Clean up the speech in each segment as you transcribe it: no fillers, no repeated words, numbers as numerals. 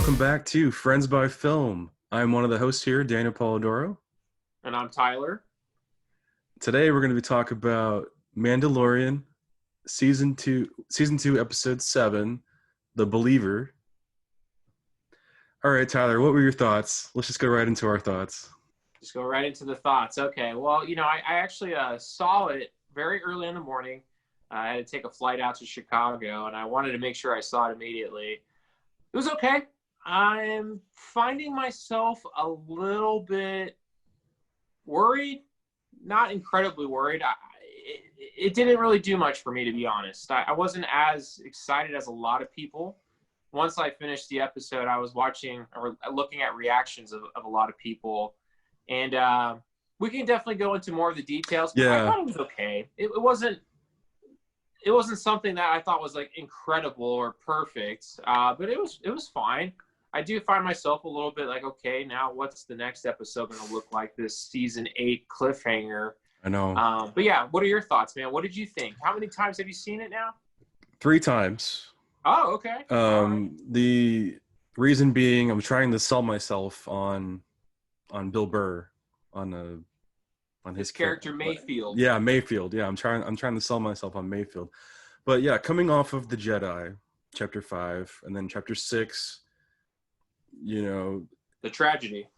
welcome back to Friends by Film. I'm one of the hosts here, Daniel Polidoro. And I'm Tyler. Today we're going to be talking about Mandalorian, Season 2, Episode 7, The Believer. All right, Tyler, what were your thoughts? Let's just go right into our thoughts. Just go right into the thoughts. Okay, well, I actually saw it very early in the morning. I had to take a flight out to Chicago, and I wanted to make sure I saw it immediately. It was okay. I'm finding myself a little bit worried, not incredibly worried. It didn't really do much for me, to be honest. I wasn't as excited as a lot of people. Once I finished the episode, I was watching or looking at reactions of a lot of people, and we can definitely go into more of the details. But Yeah. I thought it was okay. It wasn't something that I thought was like incredible or perfect, but it was fine. I do find myself a little bit like, okay, now what's the next episode going to look like? This season 8 cliffhanger. I know. But yeah, what are your thoughts, man? What did you think? How many times have you seen it now? 3 times. Oh, okay. The reason being, I'm trying to sell myself on Bill Burr, on his character Mayfeld. Yeah, Mayfeld. Yeah, I'm trying to sell myself on Mayfeld. But yeah, coming off of the Jedi, Chapter 5, and then Chapter 6. The tragedy.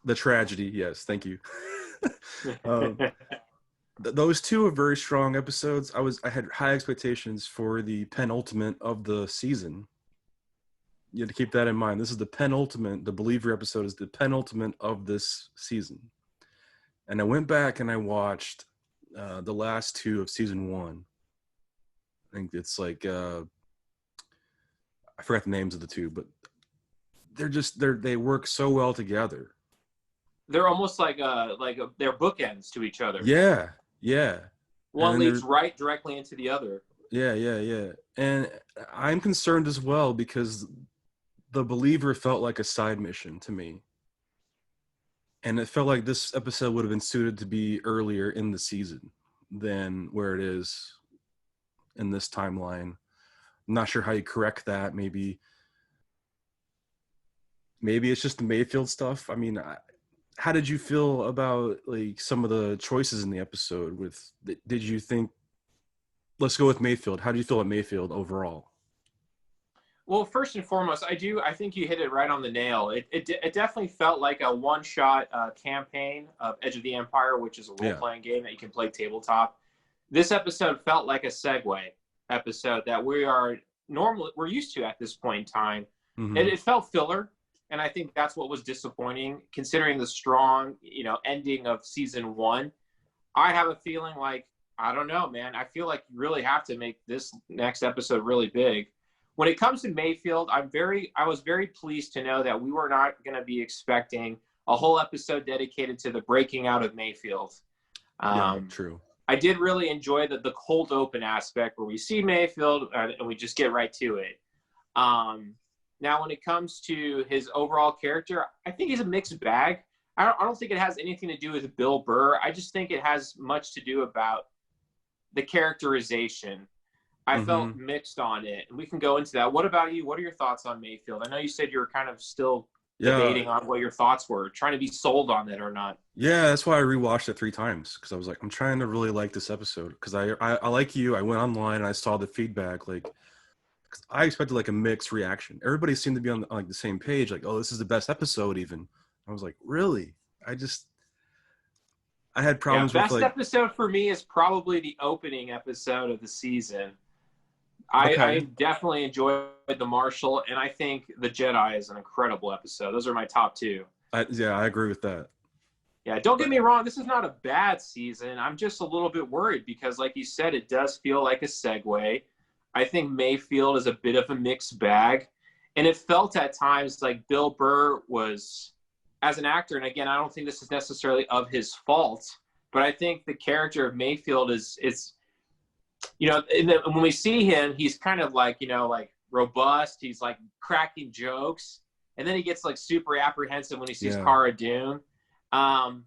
Yes, thank you. Those 2 are very strong episodes. I had high expectations for the penultimate of the season. You have to keep that in mind. This is the penultimate. The Believer episode is the penultimate of this season. And I went back and I watched the last 2 of season 1. I think it's like I forgot the names of the 2, but they work so well together. They're almost like they're bookends to each other. Yeah. One leads right directly into the other. Yeah. And I'm concerned as well because The Believer felt like a side mission to me. And it felt like this episode would have been suited to be earlier in the season than where it is in this timeline. I'm not sure how you correct that. Maybe it's just the Mayfeld stuff. I mean, how did you feel about like some of the choices in the episode? Did you think? Let's go with Mayfeld. How do you feel about Mayfeld overall? Well, first and foremost, I think you hit it right on the nail. It definitely felt like a one-shot campaign of Edge of the Empire, which is a role-playing game that you can play tabletop. This episode felt like a segue episode that we're used to at this point in time. Mm-hmm. It felt filler, and I think that's what was disappointing, considering the strong, ending of season 1. I have a feeling like, I don't know, man. I feel like you really have to make this next episode really big. When it comes to Mayfeld, I was very pleased to know that we were not going to be expecting a whole episode dedicated to the breaking out of Mayfeld. Yeah, true. I did really enjoy the cold open aspect where we see Mayfeld and we just get right to it. Now, when it comes to his overall character, I think he's a mixed bag. I don't think it has anything to do with Bill Burr. I just think it has much to do about the characterization. I felt mixed on it, and we can go into that. What about you? What are your thoughts on Mayfeld? I know you said you were kind of still debating on what your thoughts were, trying to be sold on it or not. Yeah, that's why I rewatched it 3 times, because I was like, I'm trying to really like this episode. Because I like you, I went online and I saw the feedback. Like, I expected like a mixed reaction. Everybody seemed to be on like the same page. Like, oh, this is the best episode. Even I was like, really? I had problems with best episode for me is probably the opening episode of the season. I definitely enjoyed the Marshal, and I think the Jedi is an incredible episode. Those are my top 2. I agree with that. Yeah, don't get me wrong. This is not a bad season. I'm just a little bit worried because, like you said, it does feel like a segue. I think Mayfeld is a bit of a mixed bag, and it felt at times like Bill Burr was, as an actor, and again, I don't think this is necessarily of his fault, but I think the character of Mayfeld is when we see him, he's kind of like, like robust. He's like cracking jokes. And then he gets like super apprehensive when he sees Cara Dune. And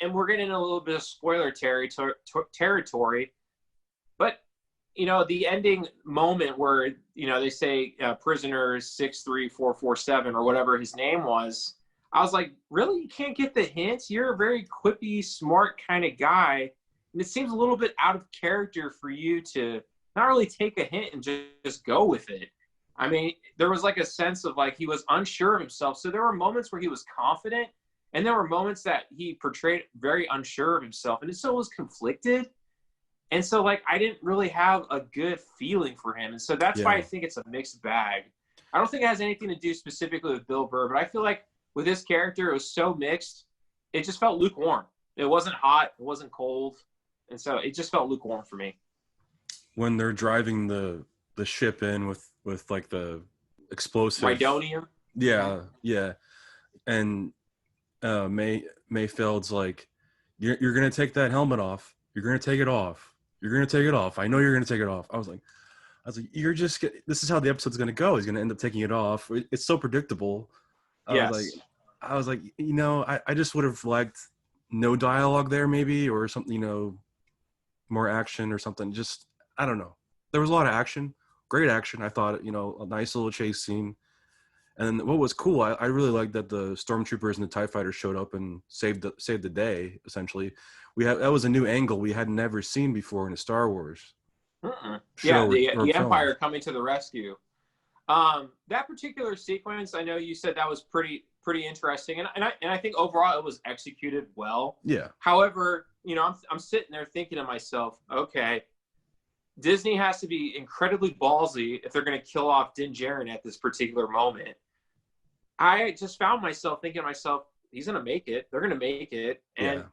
we're getting a little bit of spoiler territory. But the ending moment where, they say prisoner 63447 or whatever his name was, I was like, really? You can't get the hint? You're a very quippy, smart kind of guy. And it seems a little bit out of character for you to not really take a hint and just go with it. I mean, there was like a sense of like he was unsure of himself. So there were moments where he was confident, and there were moments that he portrayed very unsure of himself. And it still was conflicted. And so, like, I didn't really have a good feeling for him. And so that's why I think it's a mixed bag. I don't think it has anything to do specifically with Bill Burr, but I feel like with this character, it was so mixed. It just felt lukewarm. It wasn't hot. It wasn't cold. And so it just felt lukewarm for me. When they're driving the ship in with like the explosive. Rhydonium? Yeah, yeah. And Mayfeld's like, you're going to take that helmet off. You're going to take it off. You're going to take it off. I know you're going to take it off. I was like, this is how the episode's going to go. He's going to end up taking it off. It's so predictable. I was like, I just would have liked no dialogue there maybe, or something, more action or something. Just, I don't know. There was a lot of action, great action. I thought, a nice little chase scene. And what was cool, I really liked that the stormtroopers and the TIE fighters showed up and saved the day, essentially. That was a new angle we had never seen before in a Star Wars show. Yeah, the Empire coming to the rescue. That particular sequence, I know you said that was pretty interesting, and I think overall it was executed well. Yeah. However, I'm sitting there thinking to myself, okay, Disney has to be incredibly ballsy if they're going to kill off Din Djarin at this particular moment. I just found myself thinking to myself, he's going to make it. They're going to make it, and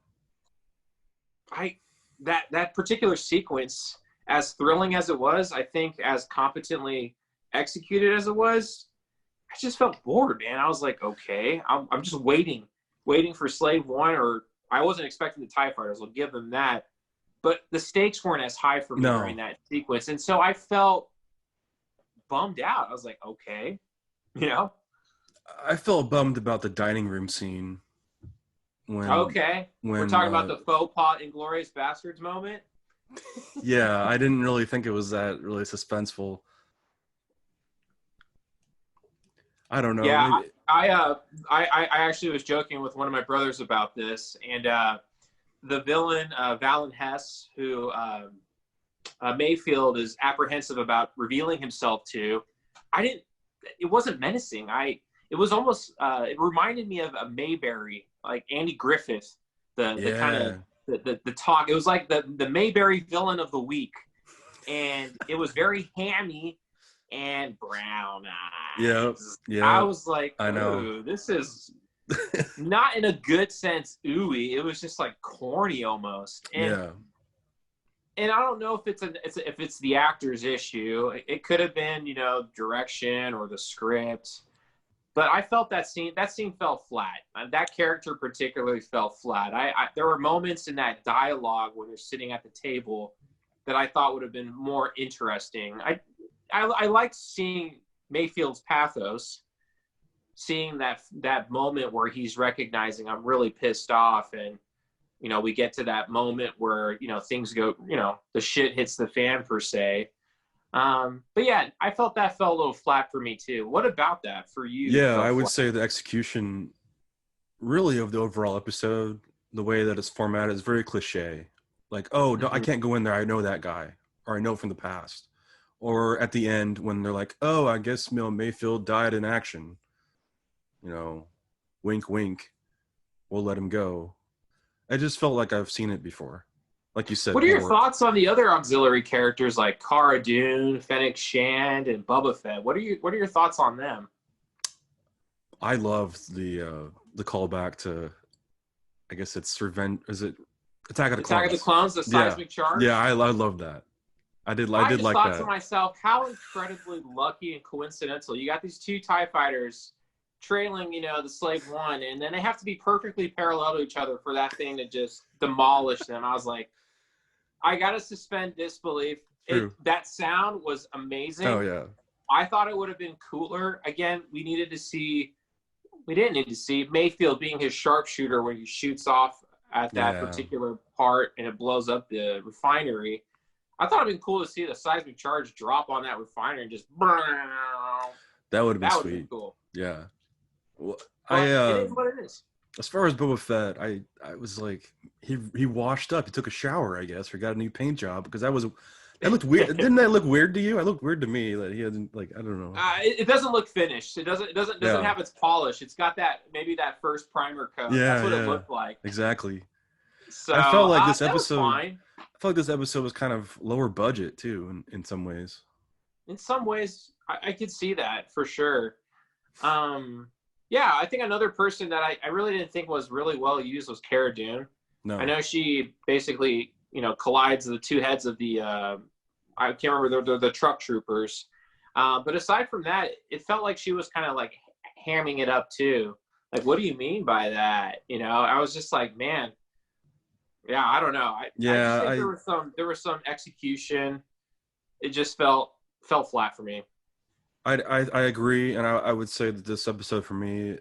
that particular sequence, as thrilling as it was, I think as competently executed as it was, I just felt bored, man. I was like, okay, I'm just waiting for Slave One, or I wasn't expecting the TIE fighters. I'll give them that. But the stakes weren't as high for me during that sequence. And so I felt bummed out. I was like, okay, I felt bummed about the dining room scene. We're talking about the faux pas Inglourious Bastards moment. Yeah, I didn't really think it was that really suspenseful. I don't know. Yeah, I actually was joking with one of my brothers about this, and the villain, Valen Hess, who Mayfield is apprehensive about revealing himself to, it wasn't menacing. It was almost, it reminded me of a Mayberry, like Andy Griffith, the kind of, the talk. It was like the Mayberry villain of the week. And it was very hammy and brown eyes. Yeah. I was like, I know. This is not in a good sense ooey. It was just like corny almost. And I don't know if it's the actor's issue. It could have been, direction or the script. But I felt that scene fell flat. That character particularly fell flat. There were moments in that dialogue when they're sitting at the table that I thought would have been more interesting. I liked seeing Mayfield's pathos, seeing that moment where he's recognizing I'm really pissed off, and we get to that moment where things go, the shit hits the fan per se. But yeah, I felt that fell a little flat for me too. What about that for you? Yeah, I would say the execution really of the overall episode, the way that it's formatted, is very cliche. Like, oh, no, I can't go in there. I know that guy, or I know from the past. Or at the end when they're like, oh, I guess Mayfield died in action. Wink, wink. We'll let him go. I just felt like I've seen it before. Like you said. What are your thoughts on the other auxiliary characters like Cara Dune, Fennec Shand, and Boba Fett? What are your thoughts on them? I loved the callback to, I guess it's Revenge. Is it Attack of the Clones? Attack of the Clones, the seismic charge. Yeah, I love that. I did like that. I thought to myself, how incredibly lucky and coincidental. You got these two TIE fighters trailing, the Slave One, and then they have to be perfectly parallel to each other for that thing to just demolish them. I was like, I got to suspend disbelief. That sound was amazing. Oh, yeah. I thought it would have been cooler. Again, we didn't need to see Mayfield being his sharpshooter when he shoots off at that particular part and it blows up the refinery. I thought it'd been cool to see the seismic charge drop on that refinery and just. That would have been That would sweet. have been cool. Yeah. Well, But it is what it is. As far as Boba Fett, I was like, he washed up. He took a shower, I guess, or got a new paint job because that looked weird. Didn't that look weird to you? It looked weird to me that he hadn't, like, I don't know. It doesn't look finished. It doesn't have its polish. It's got that first primer coat. Yeah, that's what it looked like. Exactly. So I felt like this episode. I felt like this episode was kind of lower budget too, in some ways. In some ways, I could see that for sure. Yeah, I think another person that I really didn't think was really well used was Cara Dune. No. I know she basically, collides the two heads of the, I can't remember, the truck troopers. But aside from that, it felt like she was kind of like hamming it up too. Like, what do you mean by that? I was just like, man, yeah, I don't know. I just think there was some execution. It just felt flat for me. I agree, and I would say that this episode for me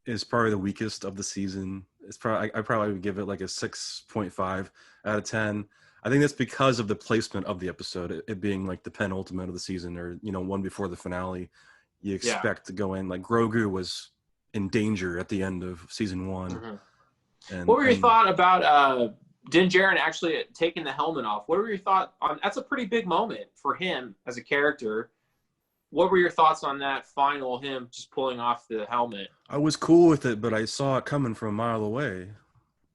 is probably the weakest of the season. It's probably I probably would give it like a 6.5 out of 10. I think that's because of the placement of the episode, it being like the penultimate of the season, or one before the finale. You expect to go in like Grogu was in danger at the end of season 1. Mm-hmm. What were your thoughts about Din Djarin actually taking the helmet off? What were your thoughts on? That's a pretty big moment for him as a character. What were your thoughts on that final, him just pulling off the helmet? I was cool with it, but I saw it coming from a mile away.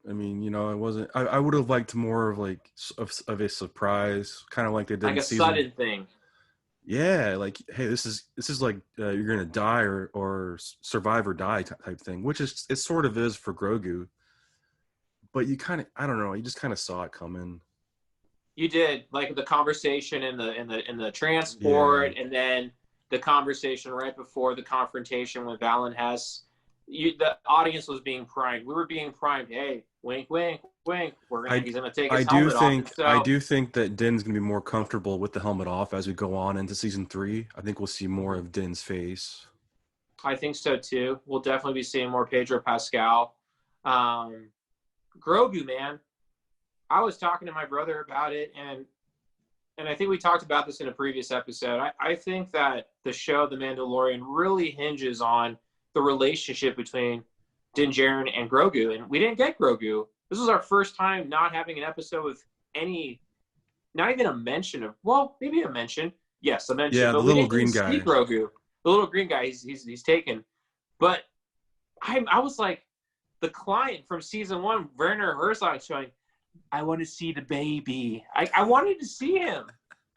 I mean, it wasn't. I would have liked more of like of a surprise, kind of like they did like in a season. sudden thing. Yeah, like, hey, this is like you're gonna die or survive or die type thing, which it sort of is for Grogu. But you kind of, I don't know, you just kind of saw it coming. You did, like the conversation in the transport, and then the conversation right before the confrontation with Valen Hess. The audience was being primed. We were being primed. Hey, wink, wink, wink. He's gonna take his helmet off. I do think that Din's gonna be more comfortable with the helmet off as we go on into season 3. I think we'll see more of Din's face. I think so too. We'll definitely be seeing more Pedro Pascal. Grogu, man. I was talking to my brother about it, and I think we talked about this in a previous episode. I think that the show The Mandalorian really hinges on the relationship between Din Djarin and Grogu, and we didn't get Grogu. This was our first time not having an episode with not even a mention of, well, maybe a mention. Yes, a mention. Yeah, but the little green guy. See Grogu. The little green guy, he's taken. But I was like, the client from season 1, Werner Herzog, showing, I want to see the baby. I wanted to see him.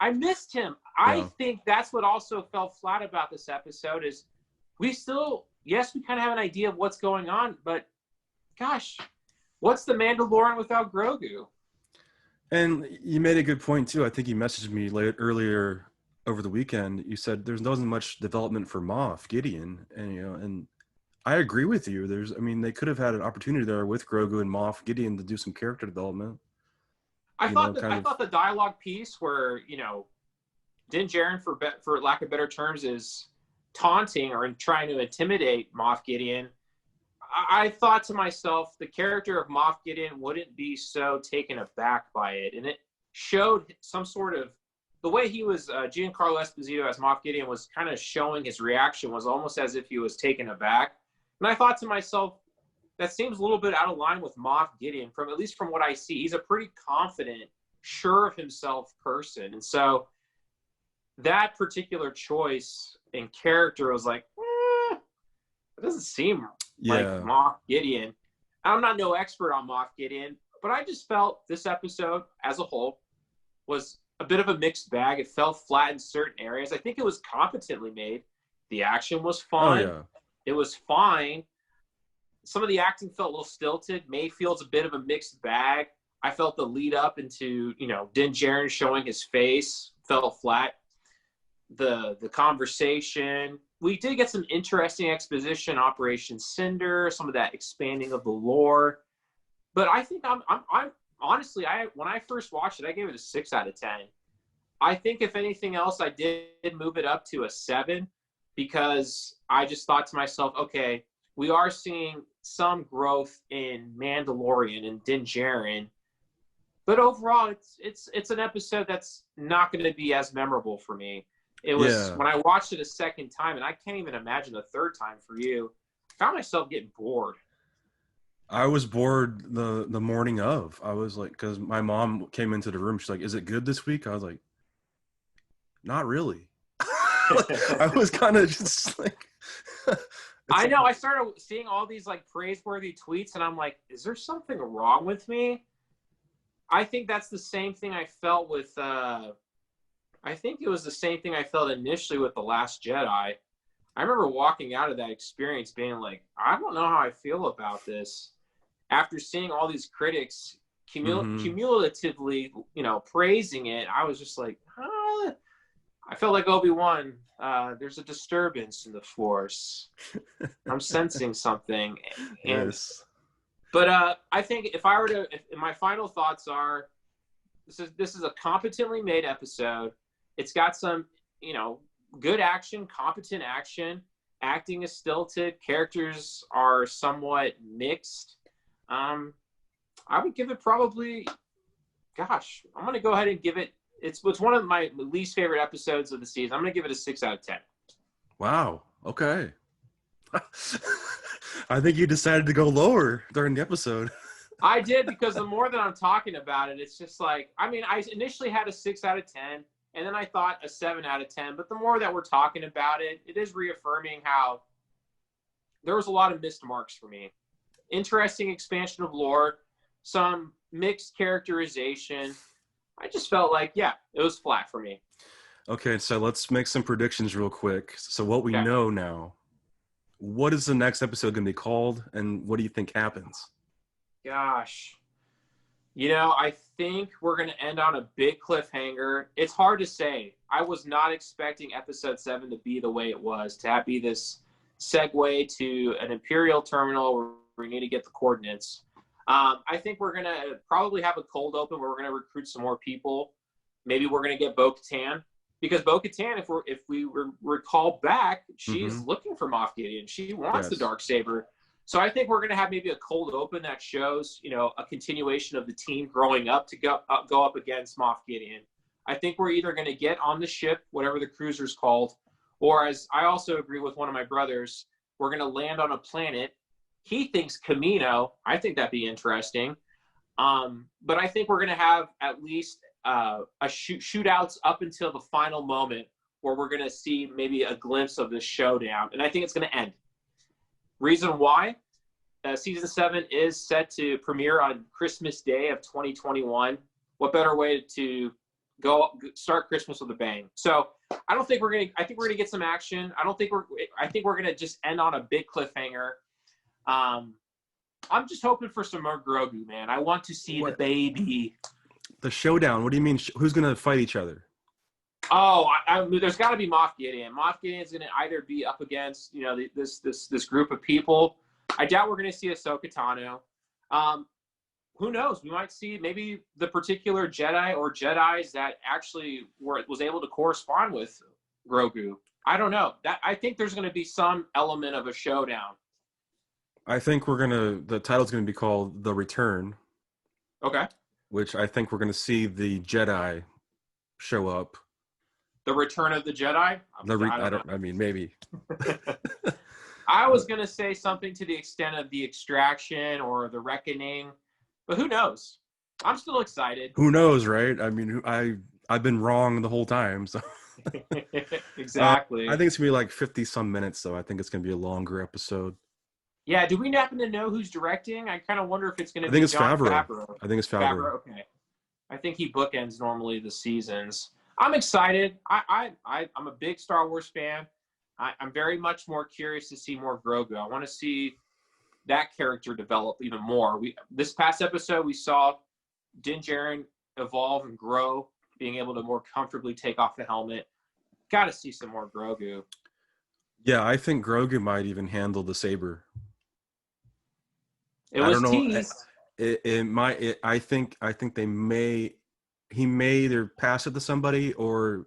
I missed him. Yeah. I think that's what also fell flat about this episode is we still, yes, we kind of have an idea of what's going on, but gosh, what's the Mandalorian without Grogu? And you made a good point too. I think you messaged me earlier over the weekend. You said there wasn't much development for Moff Gideon, and I agree with you. They could have had an opportunity there with Grogu and Moff Gideon to do some character development. I thought the dialogue piece where, Din Djarin, for lack of better terms, is taunting or trying to intimidate Moff Gideon. I thought to myself, the character of Moff Gideon wouldn't be so taken aback by it. And it showed some sort of, the way he was, Giancarlo Esposito as Moff Gideon was kind of showing his reaction was almost as if he was taken aback. And I thought to myself, that seems a little bit out of line with Moff Gideon, at least from what I see. He's a pretty confident, sure of himself person. And so that particular choice in character was like, it doesn't seem like Moff Gideon. I'm not no expert on Moff Gideon, but I just felt this episode as a whole was a bit of a mixed bag. It fell flat in certain areas. I think it was competently made. The action was fine. Oh, yeah. It was fine. Some of the acting felt a little stilted. Mayfield's a bit of a mixed bag. I felt the lead up into, Din Djarin showing his face fell flat. The conversation. We did get some interesting exposition, Operation Cinder, some of that expanding of the lore. But I think I'm honestly, when I first watched it, I gave it a 6 out of 10. I think if anything else, I did move it up to a 7 because I just thought to myself, okay, we are seeing some growth in Mandalorian and Din Djarin, But overall, it's an episode that's not going to be as memorable for me. It was when I watched it a second time, and I can't even imagine the third time for you. I found myself getting bored. I was bored the morning of. I was like, because my mom came into the room. She's like, "Is it good this week?" I was like, "Not really." I was kind of just like, I know. I started seeing all these like praiseworthy tweets, and I'm like, "Is there something wrong with me?" I think that's the same thing I felt with. I think it was the same thing I felt initially with The Last Jedi. I remember walking out of that experience being like, I don't know how I feel about this. After seeing all these critics cumulatively, praising it, I was just like, I felt like Obi-Wan. There's a disturbance in the Force. I'm sensing something. yes. But I think if my final thoughts are, this is a competently made episode. It's got some, good action, competent action. Acting is stilted. Characters are somewhat mixed. I would give it probably, I'm going to go ahead and give it, it's one of my least favorite episodes of the season. I'm going to give it a 6 out of 10. Wow. Okay. I think you decided to go lower during the episode. I did, because the more that I'm talking about it, it's just like, I initially had a 6 out of 10. And then I thought a 7 out of 10. But the more that we're talking about it, it is reaffirming how there was a lot of missed marks for me. Interesting expansion of lore, some mixed characterization. I just felt like, it was flat for me. Okay, so let's make some predictions real quick. So what we know now, what is the next episode going to be called, and what do you think happens? Gosh. I think we're going to end on a big cliffhanger. It's hard to say. I was not expecting episode 7 to be the way it was, to be this segue to an Imperial terminal where we need to get the coordinates. I think we're going to probably have a cold open where we're going to recruit some more people. Maybe we're going to get Bo-Katan. Because Bo-Katan, if we recall back, she's looking for Moff Gideon. She wants the Darksaber. So I think we're going to have maybe a cold open that shows, a continuation of the team growing up to go up against Moff Gideon. I think we're either going to get on the ship, whatever the cruiser's called, or, as I also agree with one of my brothers, we're going to land on a planet. He thinks Camino. I think that'd be interesting. But I think we're going to have at least shootouts up until the final moment where we're going to see maybe a glimpse of this showdown. And I think it's going to end. Reason why? Season 7 is set to premiere on Christmas Day of 2021. What better way to start Christmas with a bang? So I think we're gonna get some action. I think we're gonna just end on a big cliffhanger. I'm just hoping for some more Grogu, man. I want to see the baby. The showdown. What do you mean? Who's gonna fight each other? Oh, there's got to be Moff Gideon. Moff Gideon's going to either be up against, this group of people. I doubt we're going to see Ahsoka Tano. Who knows? We might see maybe the particular Jedi or Jedis that actually was able to correspond with Grogu. I don't know. I think there's going to be some element of a showdown. I think the title's going to be called The Return. Okay. Which I think we're going to see the Jedi show up. The Return of the Jedi? Maybe. I was going to say something to the extent of the Extraction or the Reckoning, but who knows? I'm still excited. Who knows, right? I've been wrong the whole time. So exactly. I think it's going to be like 50-some minutes, though. I think it's going to be a longer episode. Yeah, do we happen to know who's directing? I kind of wonder if it's going to be John Favreau. I think it's Favreau. Okay. I think he bookends normally the seasons. I'm excited. I'm a big Star Wars fan. I'm very much more curious to see more Grogu. I want to see that character develop even more. This past episode, we saw Din Djarin evolve and grow, being able to more comfortably take off the helmet. Got to see some more Grogu. Yeah, I think Grogu might even handle the saber. It was teased. I think they may. He may either pass it to somebody or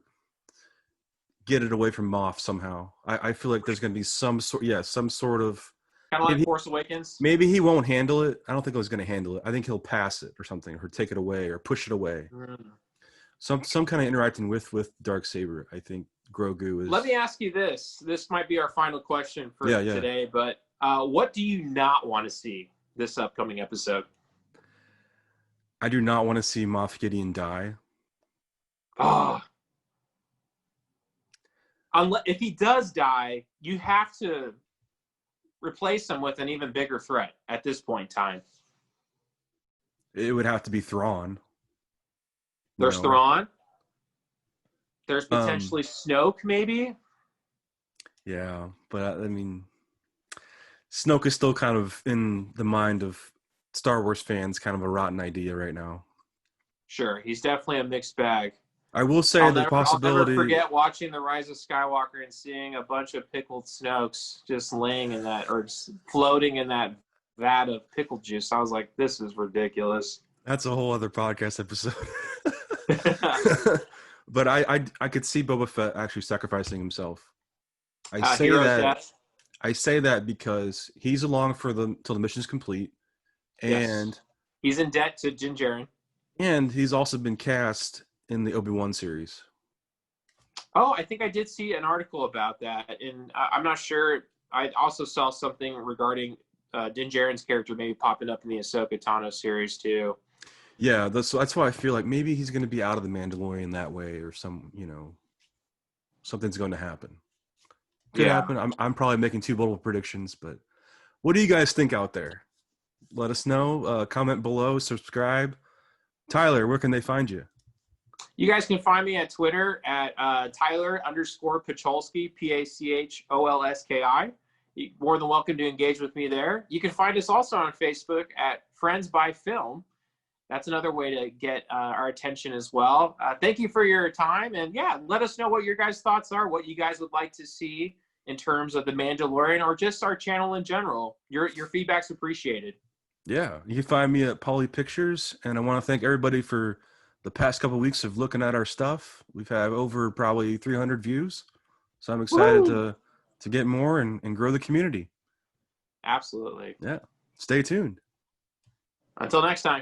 get it away from Moff somehow. I feel like there's going to be some sort of Kind of like maybe Force Awakens. maybe he won't handle it. I don't think he's going to handle it. I think he'll pass it or something, or take it away, or push it away. Mm. Some kind of interacting with Darksaber. I think Grogu is. Let me ask you this. This might be our final question for Yeah. today, but what do you not want to see this upcoming episode? I do not want to see Moff Gideon die. Oh. If he does die, you have to replace him with an even bigger threat at this point in time. It would have to be Thrawn. There's Thrawn. There's potentially Snoke, maybe. Yeah, but I mean, Snoke is still kind of in the mind of Star Wars fans, kind of a rotten idea right now. Sure, he's definitely a mixed bag. I will say the possibility. I'll never forget watching The Rise of Skywalker and seeing a bunch of pickled Snokes just laying in that, or just floating in that vat of pickle juice. I was like, this is ridiculous. That's a whole other podcast episode. But I could see Boba Fett actually sacrificing himself. I say that because he's along for till the mission's complete, and yes. He's in debt to Din Djarin, and he's also been cast in the Obi-Wan series. Oh, I think I did see an article about that, and I'm not sure. I also saw something regarding Din Djarin's character maybe popping up in the Ahsoka Tano series too. Yeah, that's why I feel like maybe he's going to be out of the Mandalorian that way, or something's going to happen. Could happen. I'm probably making too bold of predictions, but what do you guys think out there? Let us know. Comment below. Subscribe. Tyler, where can they find you? You guys can find me at Twitter at Tyler_Pacholski, Pacholski. You're more than welcome to engage with me there. You can find us also on Facebook at FriendsbyFilm. That's another way to get our attention as well. Thank you for your time. And let us know what your guys' thoughts are, what you guys would like to see in terms of The Mandalorian or just our channel in general. Your feedback's appreciated. Yeah, you can find me at Poly Pictures. And I want to thank everybody for the past couple of weeks of looking at our stuff. We've had over probably 300 views. So I'm excited to get more and grow the community. Absolutely. Yeah. Stay tuned. Until next time.